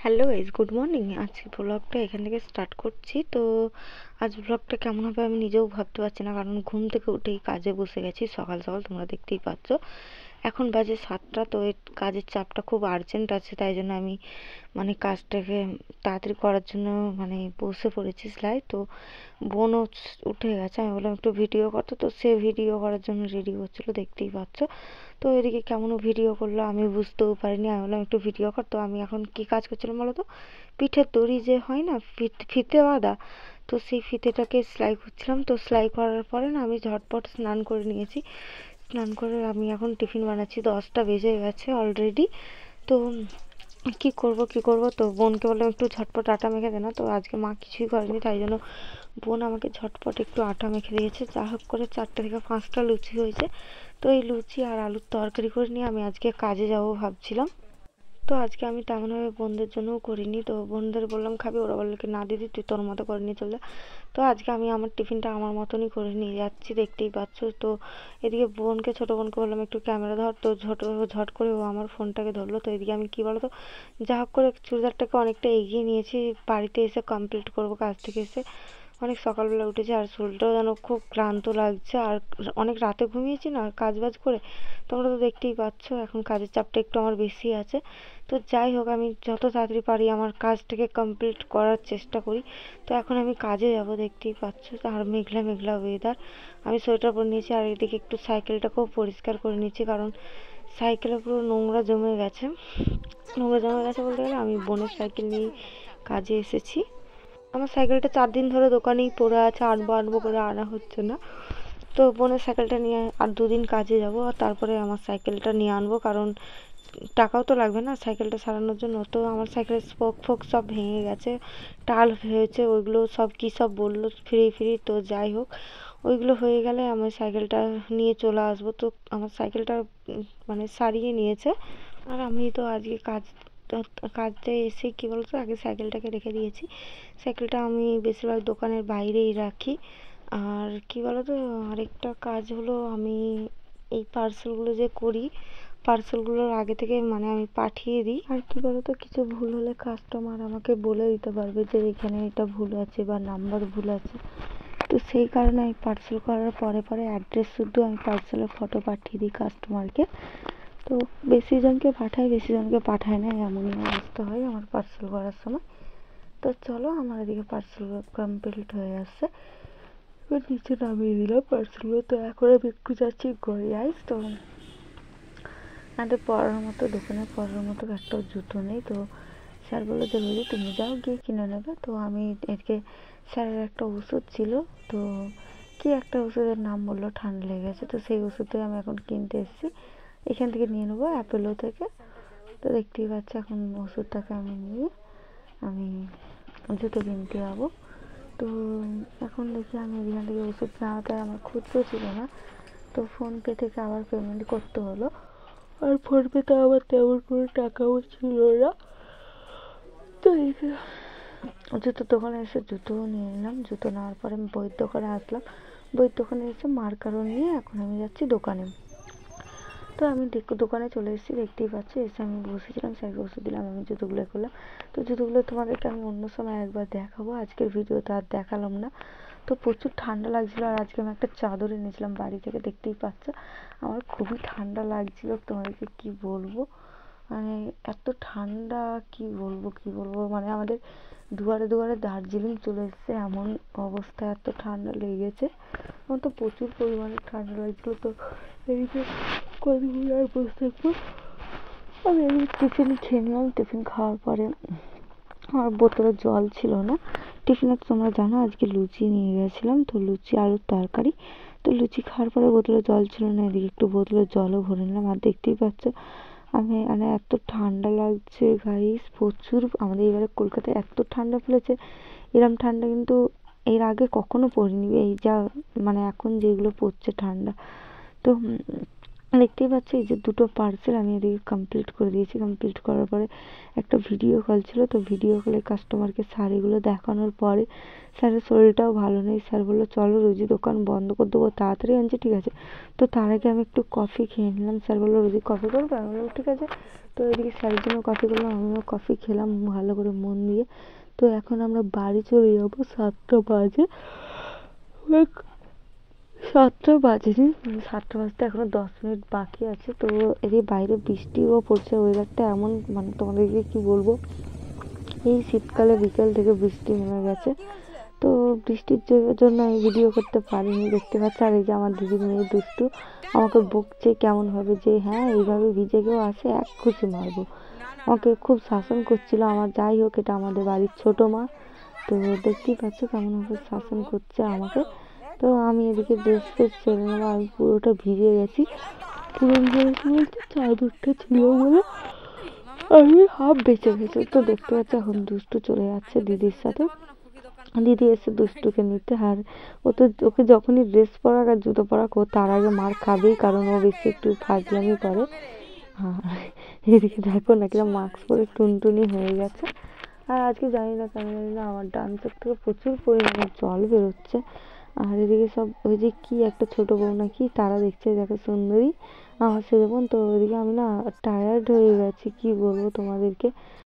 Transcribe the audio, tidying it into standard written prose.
Hello guys, good morning. আজকে ব্লগটা এখান থেকে স্টার্ট করছি। তো আজ ব্লগটা কেমন হবে আমি নিজেও ভাবতে পারছি না, কারণ ঘুম থেকে উঠেই কাজে বসে গেছি সকাল সকাল, তোমরা দেখতেই পাচ্ছ। এখন বাজে 7টা। তো এই কাজের চাপটা খুব আর্জেন্ট আছে, তাই জন্য আমি কাজটাকে তাড়াতাড়ি করার জন্য বসে পড়েছি সেলাই। তো বোনও উঠে গেছে, আমি বললাম একটু ভিডিও করতে, তো সে ভিডিও করার জন্য রেডি হচ্ছিলো, দেখতেই পাচ্ছ। তো এদিকে কেমন ভিডিও করলো আমি বুঝতেও পারিনি, আমি বললাম একটু ভিডিও কর। তো আমি এখন কি কাজ করছিলাম বলো তো, পিঠের দড়ি যে হয় না, ফিতে বাঁধা, তো সেই ফিতেটাকে সেলাই করছিলাম। তো সেলাই করার পরে না আমি ঝটপট স্নান করে নিয়েছি। স্নান করে আমি এখন টিফিন বানাচ্ছি, 10টা বেজে গেছে অলরেডি। তো কি করব, তো বোনকে বললাম একটু ঝটপট আটা মেখে দে না। তো আজকে মা কিছুই করেনি, তাই জন্য বোন আমাকে ঝটপট একটু আটা মেখে দিয়েছে। যা হোক করে 4টে থেকে 5টা লুচি হয়েছে। তো এই লুচি আর আলুর তরকারি করে নিয়ে আমি আজকে কাজে যাব ভাবছিলাম। তো আজকে আমি তেমনভাবে বোনদের জন্যও করিনি। তো বোনদের বললাম খাবি, ওরা বললো কি না দিদি তুই তোর মতো করে নিয়ে চলে যা। তো আজকে আমি আমার টিফিনটা আমার মতনই করে নিয়ে যাচ্ছি, দেখতেই পাচ্ছ। তো এদিকে ছোটো বোনকে বললাম একটু ক্যামেরা ধর, তো ঝট করে ও আমার ফোনটাকে ধরলো। তো এদিকে আমি কি বলতো, যা হোক করে চুড়িদারটাকে অনেকটা এগিয়ে নিয়েছি, বাড়িতে এসে কমপ্লিট করবো কাজ থেকে এসে। অনেক সকালবেলা উঠেছি আর শরীরটাও যেন খুব ক্লান্ত লাগছে, আর অনেক রাতে ঘুমিয়েছি না কাজ বাজ করে, তোমরা তো দেখতেই পাচ্ছ। এখন কাজের চাপটা একটু আমার বেশি আছে। তো যাই হোক, আমি যত তাড়াতাড়ি পারি আমার কাজটাকে কমপ্লিট করার চেষ্টা করি। তো এখন আমি কাজে যাব, দেখতেই পাচ্ছ। আর মেঘলা মেঘলা ওয়েদার, আমি সোয়েটার পরে নিয়েছি। আর এদিকে একটু সাইকেলটাকেও পরিষ্কার করে নিচ্ছি, কারণ সাইকেলে পুরো নোংরা জমে গেছে। বলতে গেলে আমি বোনের সাইকেল নিয়ে কাজে এসেছি। আমার সাইকেলটা 4 দিন ধরে দোকানেই পড়ে আছে, আনবো আনবো করে আনা হচ্ছে না। তো বোনের সাইকেলটা নিয়ে আর 2 দিন কাজে যাব, আর তারপরে আমার সাইকেলটা নিয়ে আনবো, কারণ টাকাও তো লাগবে না সাইকেলটা সারানোর জন্য। তো আমার সাইকেলের স্পোক ফোক সব ভেঙে গেছে, টাল হয়েছে, ওইগুলো সব কী সব বললো ফ্রি। তো যাই হোক, ওইগুলো হয়ে গেলে আমি সাইকেলটা নিয়ে চলে আসবো। তো আমার সাইকেলটা সারিয়ে নিয়েছে। আর আমি তো আজকে কাজে এসে কি বলতো, আগে সাইকেলটাকে রেখে দিয়েছি। সাইকেলটা আমি বেশিরভাগ দোকানের বাইরেই রাখি। আর কি বলতো, আরেকটা কাজ হলো, আমি এই পার্সেলগুলো যে করি, পার্সেলগুলোর আগে থেকে আমি পাঠিয়ে দিই। আর কি বলতো, কিছু ভুল হলে কাস্টমার আমাকে বলে দিতে পারবে যে এখানে এটা ভুল আছে বা নাম্বার ভুল আছে। তো সেই কারণে আমি পার্সেল করার পরে অ্যাড্রেস শুধু আমি পার্সেলের ফটো পাঠিয়ে দিই কাস্টমারকে। তো বেশি জনকে পাঠায় না, এমনই অবস্থা হয় আমার পার্সেল করার সময়। তো চলো, আমার এদিকে পার্সেল কমপ্লিট হয়ে আসছে, এবার নিচে নামিয়ে দিলাম পার্সেলগুলো। তো এখন আমি একটু যাচ্ছি গড়িয়ায়। তো আমাদের দোকানে পরার মতো একটা জুতো নেই। তো স্যার বললো যে রোজি তুমি যাও গিয়ে কিনে নেবে। তো আমি এদিকে স্যারের একটা ওষুধ ছিল, তো কি একটা ওষুধের নাম বললো, ঠান্ডা লেগেছে। তো সেই ওষুধটাই আমি এখন কিনতে এসেছি, এখান থেকে নিয়ে নেবো অ্যাপেলো থেকে। তো দেখতেই পাচ্ছি এখন ওষুধটাকে আমি নিয়ে আমি জুতো কিনতে যাবো। তো এখন দেখি আমি এখান থেকে ওষুধ নেওয়াতে আমার খুচরো ছিল না, তো ফোনপে থেকে আবার পেমেন্ট করতে হলো। আর ফোনপেতে আবার তেমন কোনো টাকাও ছিল না। তো জুতোর দোকানে এসে জুতোও নিয়ে নিলাম। জুতো নেওয়ার পরে আমি বইয়ের দোকানে আসলাম, বইয়ের দোকানে এসে মার্কারও নিয়ে এখন আমি যাচ্ছি দোকানে। তো আমি দোকানে চলে এসেছি, দেখতেই পাচ্ছি। এসে আমি বসেছিলাম, স্যারকে ওষুধ দিলাম, আমি জুতোগুলো করলাম। তো জুতোগুলো তোমাদেরকে আমি অন্য সময় একবার দেখাবো, আজকের ভিডিওতে আর দেখালাম না। তো প্রচুর ঠান্ডা লাগছিলো, আর আজকে আমি একটা চাদর এনেছিলাম বাড়ি থেকে, দেখতেই পাচ্ছ। আমার খুবই ঠান্ডা লাগছিল, তোমাদেরকে কি বলবো, এত ঠান্ডা, কি বলবো আমাদের দুয়ারে দুয়ারে দার্জিলিং চলে এসছে এমন অবস্থা, এত ঠান্ডা লেগেছে। আমার তো প্রচুর পরিমাণে ঠান্ডা লাগছিল। তো এদিকে কতগুলো আর বসে থাকবো, আমি টিফিন খেয়ে নিলাম। টিফিন খাওয়ার পরে আমার বোতলে জল ছিল না। টিফিনে তো তোমরা জানো আজকে লুচি নিয়ে গেছিলাম, তো লুচি আলুর তরকারি। তো লুচি খাওয়ার পরে বোতলে জল ছিল না, এদিকে একটু বোতলে জলও ভরে নিলাম। আর দেখতেই পাচ্ছ আমি এত ঠান্ডা লাগছে গাইস, প্রচুর। আমাদের এবারে কলকাতায় এত ঠান্ডা পড়েছে, এরম ঠান্ডা কিন্তু এর আগে কখনো পড়েনি, এই যা এখন যেগুলো পড়ছে ঠান্ডা। তো দেখতেই পাচ্ছ এই যে দুটো পার্সেল আমি এদিকে কমপ্লিট করে দিয়েছি। কমপ্লিট করার পরে একটা ভিডিও কল ছিল, তো ভিডিও কলে কাস্টমারকে শাড়িগুলো দেখানোর পরে স্যারের শরীরটাও ভালো নেই। স্যার বললো চলো রোজি দোকান বন্ধ করে দেবো, তাড়াতাড়ি আনছি ঠিক আছে। তো তার আগে আমি একটু কফি খেয়ে নিলাম। স্যার বললো রোজি কফি করবে, আমি বললাম ঠিক আছে। তো এদিকে স্যারের জন্য কফি করলাম, আমিও কফি খেলাম ভালো করে মন দিয়ে। তো এখন আমরা বাড়ি চলে যাবো, 7টা বাজে। 7টা বাজেনি, 7টা বাজতে এখনো 10 মিনিট বাকি আছে। তো এদিকে বাইরে বৃষ্টিও পড়ছে, ওয়েদারটা এমন মানে তোমাদেরকে কি বলবো, এই শীতকালে বিকেল থেকে বৃষ্টি নেমে গেছে। তো বৃষ্টির জন্য আমি ভিডিও করতে পারিনি, দেখতে পাচ্ছি। আর এই যে আমার দিদির মেয়ে দুষ্টু আমাকে বকছে কেমন ভাবে, যে হ্যাঁ এইভাবে ভিজে কেউ আসে, এক খুশি মারবো। আমাকে খুব শাসন করছিল আমার। যাই হোক, এটা আমাদের বাড়ির ছোট মা, তো দেখতেই পাচ্ছ কেমন ভাবে শাসন করছে আমাকে। তো আমি এদিকে ড্রেস ফ্রেস ছেড়ে নেবো, আমি পুরোটা ভিজে গেছি। পুরো ভিজে গেছি বলতে চাদরটা ছিল বলে আমি হাফ বেঁচে গেছি। তো দেখতে পাচ্ছি এখন দুষ্টু চলে যাচ্ছে দিদির সাথে, দিদি এসে দুষ্টুকে নিতে। আর ও তো ওকে যখনই ড্রেস পরাক আর জুতো পরাক ও তার আগে মার খাবেই, কারণ ও বেশি একটু ফাজলামি করে। আর এদিকে দেখো না কিরকম মাস্ক পরে টুনটুনি হয়ে গেছে। আর আজকে জানি না কেন জানি না আমার ডান চোখ থেকে প্রচুর পরিমাণে জল বেরোচ্ছে। আর এদিকে সব ওই যে কি একটা ছোট বউ নাকি তারা দেখছে, দেখো সুন্দরী আমার সেরকম। তো ওইদিকে আমি না টায়ার্ড হয়ে গেছি, কি বলবো তোমাদেরকে।